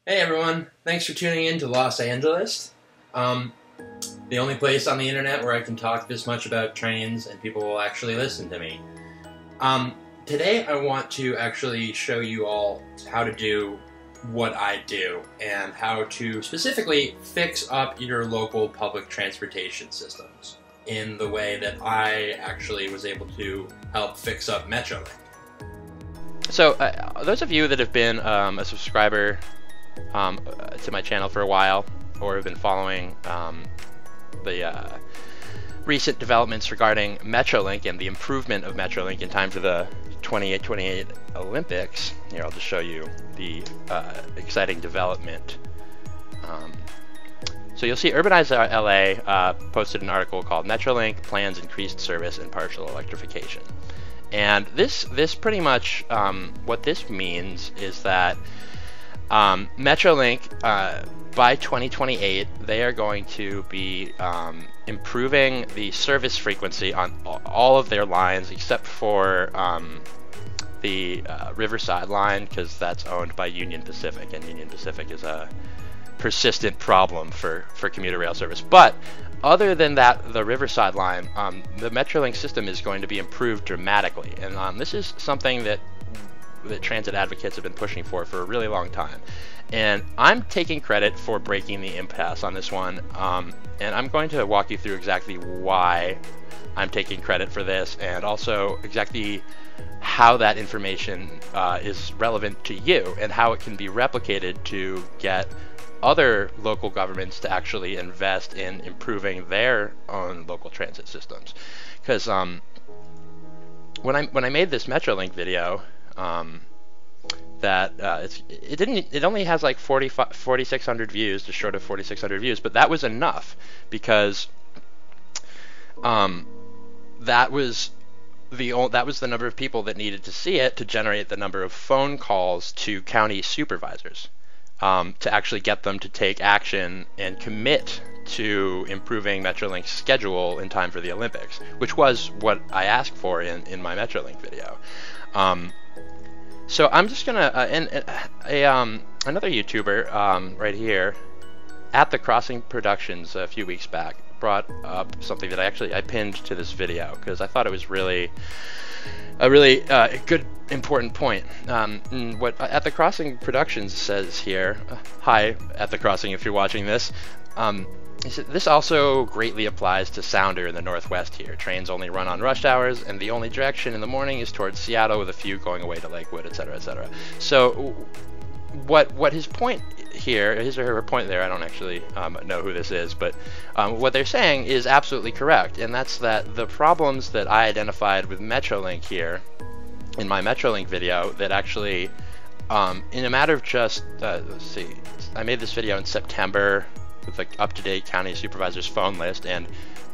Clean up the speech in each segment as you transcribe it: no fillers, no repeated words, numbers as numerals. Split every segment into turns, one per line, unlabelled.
Hey everyone, thanks for tuning in to Los Angeles. The only place on the internet where I can talk this much about trains and people will actually listen to me. Today I want to actually show you all how to do what I do and how to specifically fix up your local public transportation systems in the way that I actually was able to help fix up Metrolink.
So those of you that have been a subscriber to my channel for a while, or have been following the recent developments regarding Metrolink and the improvement of Metrolink in time for the 28 Olympics, here I'll just show you the exciting development. So you'll see Urbanize LA posted an article called Metrolink Plans Increased Service and Partial Electrification. And this pretty much, what this means is that Metrolink, by 2028, they are going to be improving the service frequency on all of their lines except for the Riverside line, because that's owned by Union Pacific, and Union Pacific is a persistent problem for commuter rail service. But other than that, the Riverside line, the Metrolink system is going to be improved dramatically, and this is something that transit advocates have been pushing for a really long time. And I'm taking credit for breaking the impasse on this one, and I'm going to walk you through exactly why I'm taking credit for this, and also exactly how that information is relevant to you and how it can be replicated to get other local governments to actually invest in improving their own local transit systems. Because when I made this Metrolink video, it only has like 4,600 views, just short of 4,600 views, but that was enough because that was the number of people that needed to see it to generate the number of phone calls to county supervisors to actually get them to take action and commit to improving Metrolink's schedule in time for the Olympics, which was what I asked for in my Metrolink video. So I'm just gonna another YouTuber right here, At the Crossing Productions, a few weeks back, brought up something that I pinned to this video because I thought it was really a good, important point. What At the Crossing Productions says here, hi At the Crossing if you're watching this, he said, this also greatly applies to Sounder in the Northwest here. Trains only run on rush hours, and the only direction in the morning is towards Seattle, with a few going away to Lakewood, etc., etc. So what his point here, his or her point there, I don't actually know who this is, but what they're saying is absolutely correct, and that's that the problems that I identified with Metrolink here in my Metrolink video, that actually in a matter of just let's see, I made this video in September with like up-to-date county supervisors phone list, and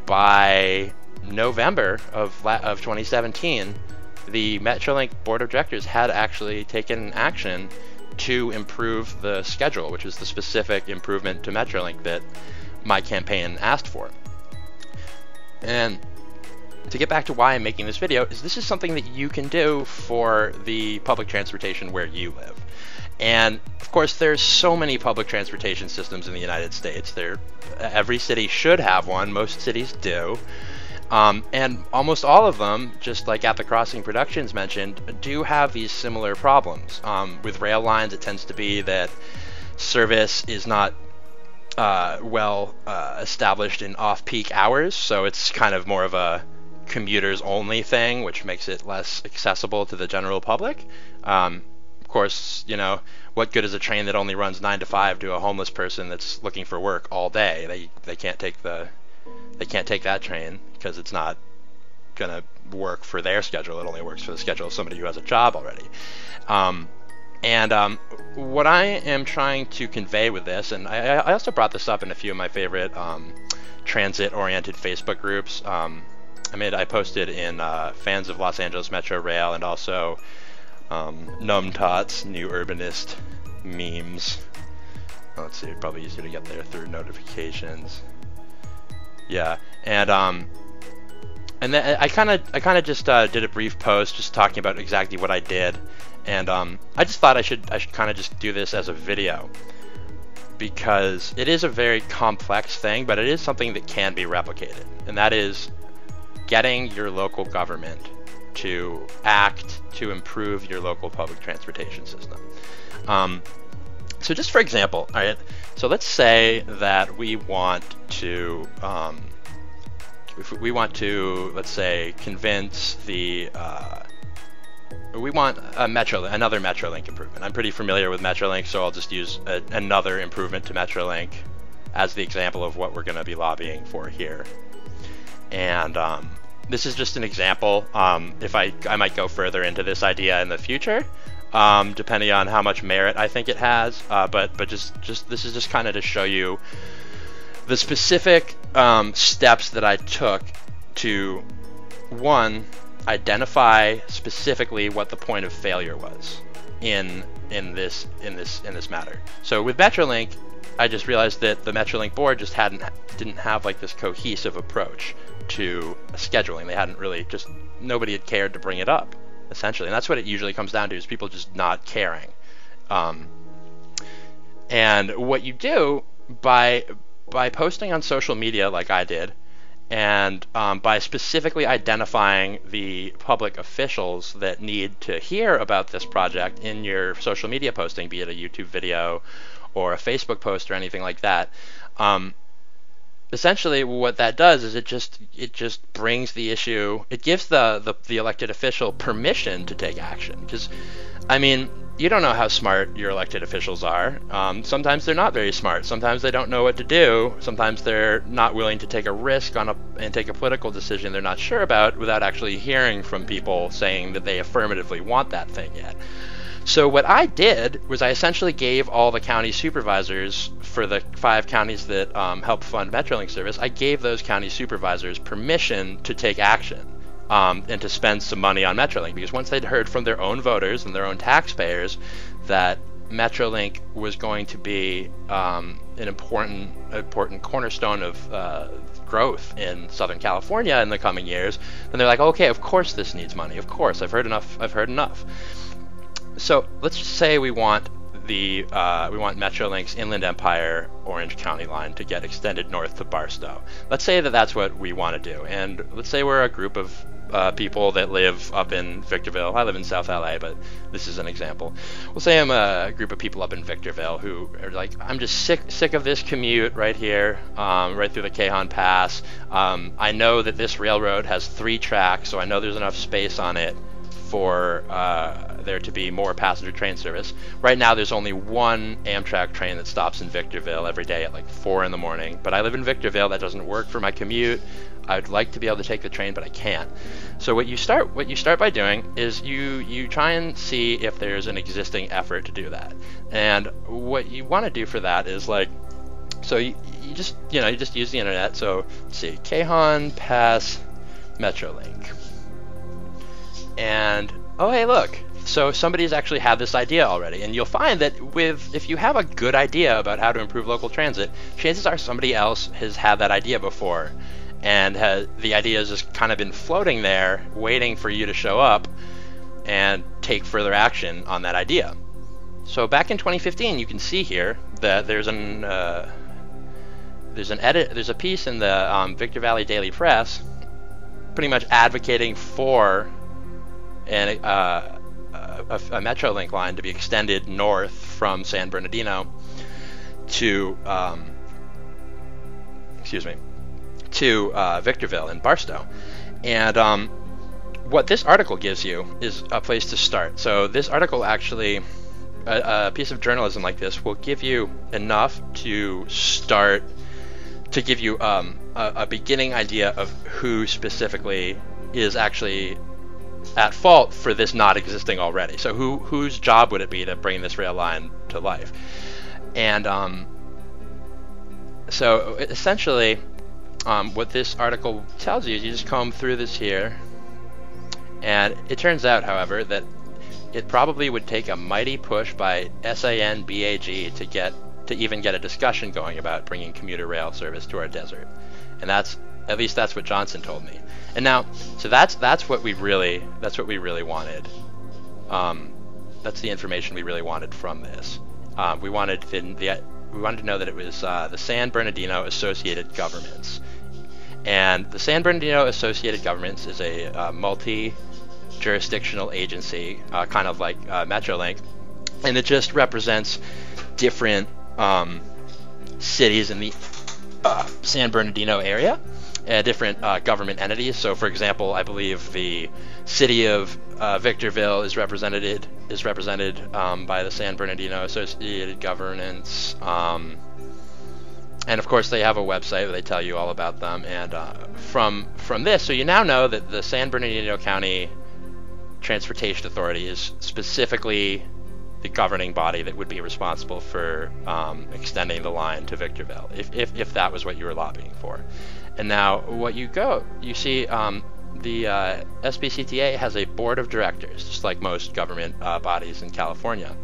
by November of 2017 the Metrolink board of directors had actually taken action to improve the schedule, which is the specific improvement to Metrolink that my campaign asked for. And to get back to why I'm making this video, is this is something that you can do for the public transportation where you live. And of course there's so many public transportation systems in the United States. Every city should have one, most cities do. And almost all of them, just like At the Crossing Productions mentioned, do have these similar problems. With rail lines, it tends to be that service is not well established in off-peak hours, so it's kind of more of a commuters only thing, which makes it less accessible to the general public. Of course, you know, what good is a train that only runs 9 to 5 to a homeless person that's looking for work all day? They can't take that train because it's not gonna work for their schedule. It only works for the schedule of somebody who has a job already. What I am trying to convey with this, and I also brought this up in a few of my favorite transit-oriented Facebook groups. I posted in Fans of Los Angeles Metro Rail, and also Numtot's New Urbanist Memes. Let's see, probably easier to get there through notifications. Yeah, and then I kind of just did a brief post just talking about exactly what I did, and I just thought I should kind of just do this as a video. because it is a very complex thing, but it is something that can be replicated, and that is getting your local government to act to improve your local public transportation system. So just for example, all right, so let's say that we want to, let's say, convince the, we want another Metrolink improvement. I'm pretty familiar with Metrolink, so I'll just use another improvement to Metrolink as the example of what we're going to be lobbying for here. And this is just an example. If I might go further into this idea in the future, depending on how much merit I think it has. But just this is just kind of to show you the specific steps that I took to, one, identify specifically what the point of failure was in this matter. So with Metrolink, I just realized that the Metrolink board just didn't have like this cohesive approach to scheduling. They hadn't really, nobody had cared to bring it up, essentially, and that's what it usually comes down to, is people just not caring. And what you do by posting on social media like I did, and by specifically identifying the public officials that need to hear about this project in your social media posting, be it a YouTube video or a Facebook post or anything like that, essentially what that does is it just brings the issue, it gives the elected official permission to take action. Because, I mean, you don't know how smart your elected officials are. Sometimes they're not very smart. Sometimes they don't know what to do. Sometimes they're not willing to take a risk and take a political decision they're not sure about without actually hearing from people saying that they affirmatively want that thing yet. So what I did was I essentially gave all the county supervisors for the 5 counties that help fund Metrolink service, I gave those county supervisors permission to take action. And to spend some money on Metrolink, because once they'd heard from their own voters and their own taxpayers that Metrolink was going to be an important cornerstone of growth in Southern California in the coming years, then they're like, okay, of course this needs money. Of course, I've heard enough. So let's just say we want Metrolink's Inland Empire Orange County line to get extended north to Barstow. Let's say that that's what we want to do, and let's say we're a group of people that live up in Victorville. I live in South LA, but this is an example. We'll say I'm a group of people up in Victorville who are like, I'm just sick of this commute right here, right through the Cajon Pass. I know that this railroad has 3 tracks, so I know there's enough space on it for there to be more passenger train service. Right now there's only 1 Amtrak train that stops in Victorville every day at like 4 in the morning, but I live in Victorville. That doesn't work for my commute. I'd like to be able to take the train, but I can't. So what you start by doing is you try and see if there's an existing effort to do that. And what you want to do for that is like, so you just use the internet. So let's see, Cajon Pass Metrolink. And oh hey, look, so somebody's actually had this idea already, and you'll find that if you have a good idea about how to improve local transit, chances are somebody else has had that idea before, and the idea has just kind of been floating there waiting for you to show up and take further action on that idea. So back in 2015, you can see here that there's a piece in the Victor Valley Daily Press pretty much advocating for a Metrolink line to be extended north from San Bernardino to Victorville and Barstow. And what this article gives you is a place to start. So this article actually, a piece of journalism like this will give you enough to start to give you a beginning idea of who specifically is actually at fault for this not existing already. So whose job would it be to bring this rail line to life? And so essentially what this article tells you is you just comb through this here, and it turns out, however, that it probably would take a mighty push by SANBAG to even get a discussion going about bringing commuter rail service to our desert. And at least that's what Johnson told me. And now, so that's what we really wanted. That's the information we really wanted from this. We wanted we wanted to know that it was the San Bernardino Associated Governments. And the San Bernardino Associated Governments is a multi-jurisdictional agency, kind of like Metrolink, and it just represents different cities in the San Bernardino area, different government entities. So, for example, I believe the city of Victorville is represented by the San Bernardino Associated Governments. And of course, they have a website where they tell you all about them. And from this, so you now know that the San Bernardino County Transportation Authority is specifically the governing body that would be responsible for extending the line to Victorville, if that was what you were lobbying for. And now what you see, the SBCTA has a board of directors, just like most government bodies in California.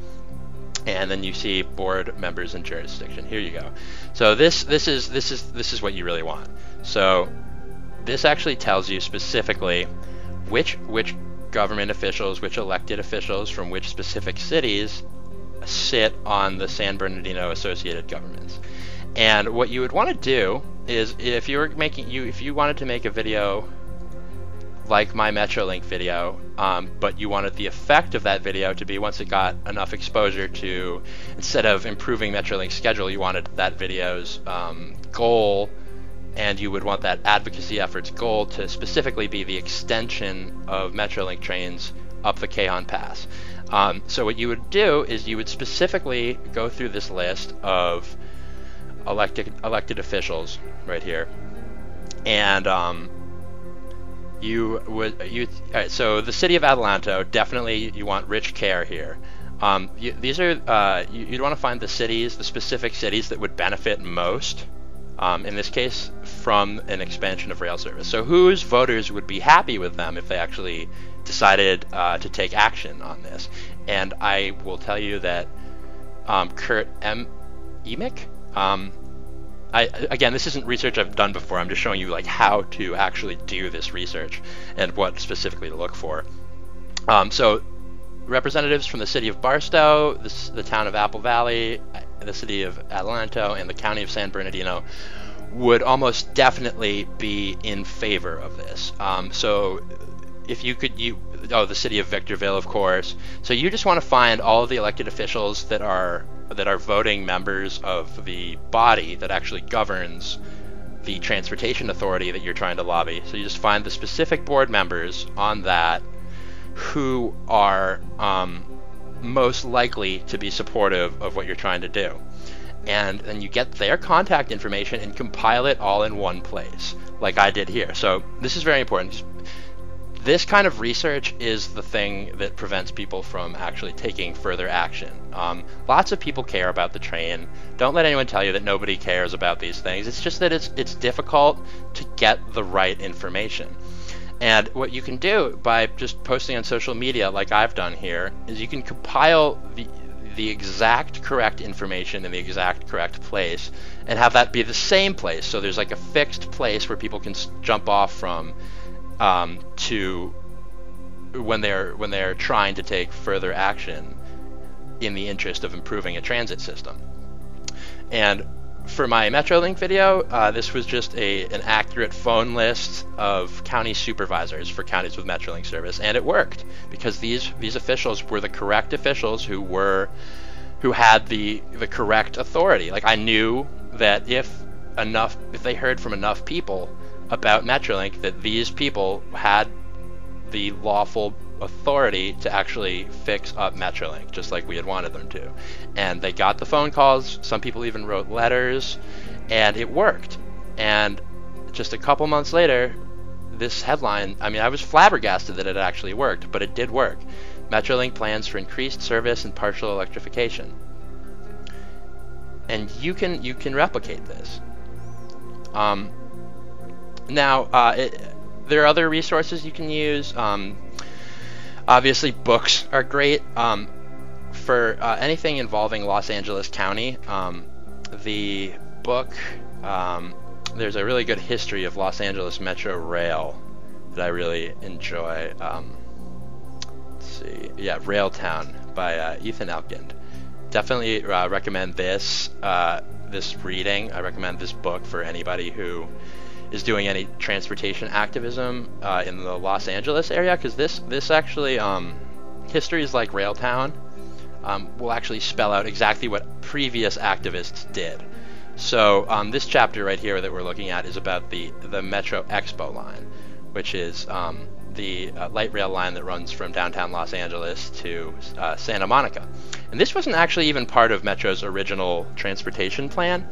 And then you see board members and jurisdiction. Here you go. So this is what you really want. So this actually tells you specifically which government officials, which elected officials from which specific cities sit on the San Bernardino Associated Governments. And what you would want to do is, if you wanted to make a video like my Metrolink video, but you wanted the effect of that video to be, once it got enough exposure to, instead of improving Metrolink's schedule, you wanted that video's goal, and you would want that advocacy effort's goal to specifically be the extension of Metrolink trains up the Cajon Pass. So what you would do is you would specifically go through this list of elected officials right here, and all right, so the city of Adelanto, definitely you want rich care here. These are you'd want to find the specific cities that would benefit most, in this case, from an expansion of rail service. So whose voters would be happy with them if they actually decided to take action on this? And I will tell you that Kurt Emick, again, this isn't research I've done before. I'm just showing you like how to actually do this research and what specifically to look for. So representatives from the city of Barstow, the town of Apple Valley, the city of Adelanto, and the county of San Bernardino would almost definitely be in favor of this. So if you could, the city of Victorville, of course. So you just want to find all of the elected officials that are voting members of the body that actually governs the transportation authority that you're trying to lobby. So you just find the specific board members on that who are most likely to be supportive of what you're trying to do. And then you get their contact information and compile it all in one place, like I did here. So this is very important. This kind of research is the thing that prevents people from actually taking further action. Lots of people care about the train. Don't let anyone tell you that nobody cares about these things. It's just that it's difficult to get the right information. And what you can do by just posting on social media, like I've done here, is you can compile the exact correct information in the exact correct place and have that be the same place. So there's like a fixed place where people can jump off from to when they're trying to take further action in the interest of improving a transit system. And for my Metrolink video, this was just an accurate phone list of county supervisors for counties with Metrolink service, and it worked because these officials were the correct officials who had the correct authority. Like, I knew that if they heard from enough people about Metrolink, that these people had the lawful authority to actually fix up Metrolink, just like we had wanted them to. And they got the phone calls, some people even wrote letters, and it worked. And just a couple months later, this headline, I mean, I was flabbergasted that it actually worked, but it did work. Metrolink plans for increased service and partial electrification. And you can replicate this. There are other resources you can use. Obviously, books are great. For anything involving Los Angeles County, the book, there's a really good history of Los Angeles Metro Rail that I really enjoy. Let's see, yeah, Railtown by Ethan Elkind definitely recommend this this reading. I recommend this book for anybody who is doing any transportation activism in the Los Angeles area, because this actually Histories Like Railtown will actually spell out exactly what previous activists did. So this chapter right here that we're looking at is about the Metro Expo line, which is the light rail line that runs from downtown Los Angeles to Santa Monica. And this wasn't actually even part of Metro's original transportation plan,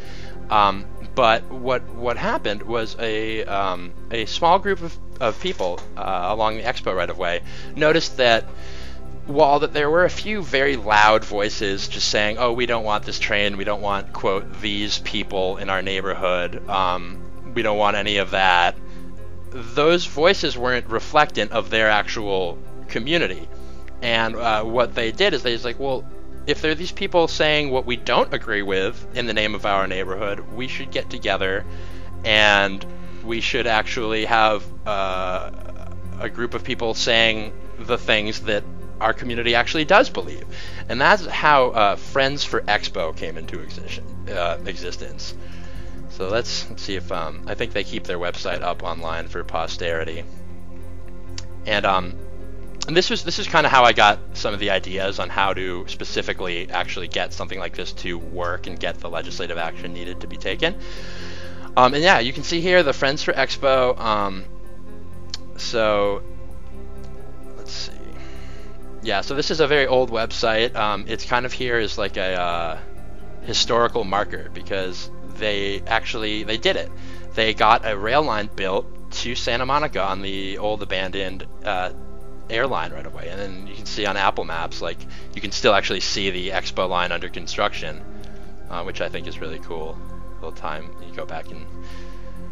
but what happened was a small group of people along the Expo right-of-way noticed that while there were a few very loud voices just saying, oh, we don't want this train, we don't want, quote, these people in our neighborhood, we don't want any of that, those voices weren't reflectant of their actual community. And what they did is they was like, well, if there are these people saying what we don't agree with in the name of our neighborhood, we should get together and we should actually have a group of people saying the things that our community actually does believe. And that's how Friends for Expo came into existence. So let's see if I think they keep their website up online for posterity. And this is kind of how I got some of the ideas on how to specifically actually get something like this to work and get the legislative action needed to be taken. And yeah, you can see here the Friends for Expo. So let's see. Yeah, so this is a very old website. It's kind of here as like a historical marker, because they did it. They got a rail line built to Santa Monica on the old abandoned airline right away. And then you can see on Apple Maps, like, you can still actually see the Expo line under construction, which I think is really cool. A little time you go back and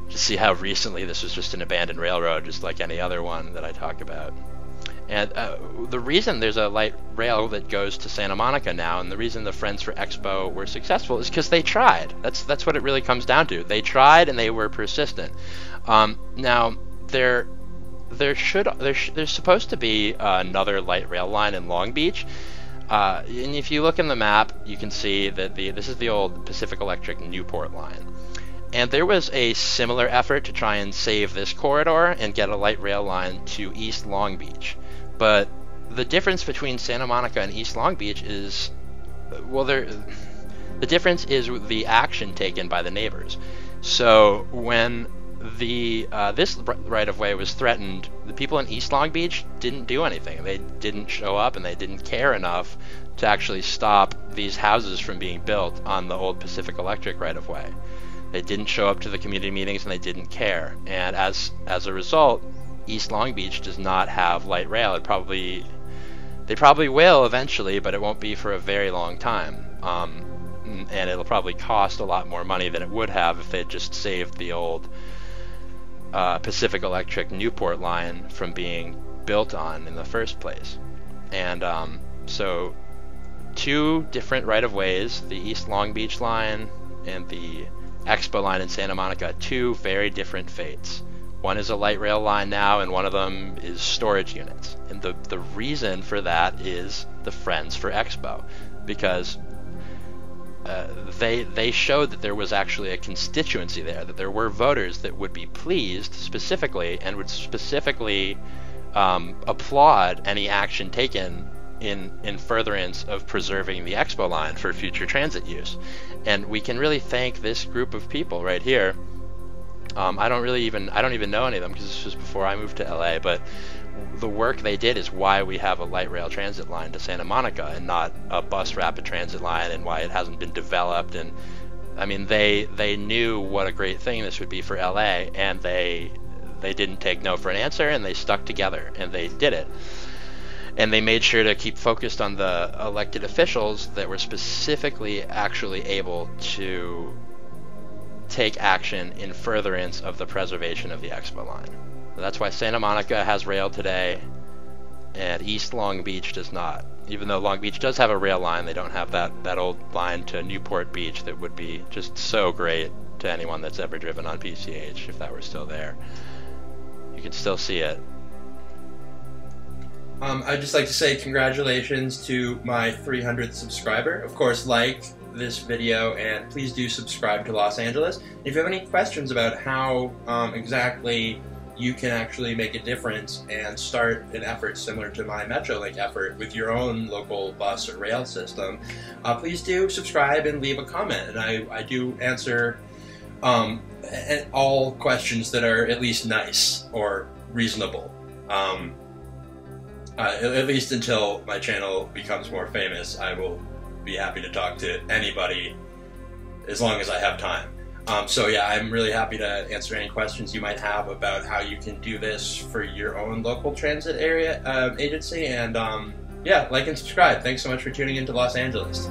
just see how recently this was just an abandoned railroad, just like any other one that I talk about. And the reason there's a light rail that goes to Santa Monica now, and the reason the Friends for Expo were successful, is because they tried. That's what it really comes down to. They tried and they were persistent. Now there's supposed to be another light rail line in Long Beach, and if you look in the map, you can see that this is the old Pacific Electric Newport line. And there was a similar effort to try and save this corridor and get a light rail line to East Long Beach. But the difference between Santa Monica and East Long Beach is, well, the difference is the action taken by the neighbors. So when this right-of-way was threatened, the people in East Long Beach didn't do anything. They didn't show up, and they didn't care enough to actually stop these houses from being built on the old Pacific Electric right-of-way. They didn't show up to the community meetings, and they didn't care. And as a result, East Long Beach does not have light rail. They probably will eventually, but it won't be for a very long time. And it'll probably cost a lot more money than it would have if they'd just saved the old Pacific Electric Newport line from being built on in the first place. And so two different right-of-ways, the East Long Beach line and the Expo line in Santa Monica, two very different fates. One is a light rail line now, and one of them is storage units. And the reason for that is the Friends for Expo, because they showed that there was actually a constituency there, that there were voters that would be pleased specifically and would specifically applaud any action taken in furtherance of preserving the Expo line for future transit use. And we can really thank this group of people right here. I don't even know any of them, because this was before I moved to LA, but the work they did is why we have a light rail transit line to Santa Monica and not a bus rapid transit line, and why it hasn't been developed. And I mean, they knew what a great thing this would be for LA, and they didn't take no for an answer, and they stuck together and they did it. And they made sure to keep focused on the elected officials that were specifically actually able to take action in furtherance of the preservation of the Expo line. So that's why Santa Monica has rail today, and East Long Beach does not. Even though Long Beach does have a rail line, they don't have that old line to Newport Beach that would be just so great to anyone that's ever driven on PCH if that were still there. You can still see it.
I'd just like to say congratulations to my 300th subscriber. Of course, like this video and please do subscribe to Los Angeles. If you have any questions about how exactly you can actually make a difference and start an effort similar to my Metrolink effort with your own local bus or rail system, please do subscribe and leave a comment. And I do answer all questions that are at least nice or reasonable. At least until my channel becomes more famous, I will be happy to talk to anybody as long as I have time. So yeah, I'm really happy to answer any questions you might have about how you can do this for your own local transit area agency. And yeah, like and subscribe. Thanks so much for tuning into Los Angeles.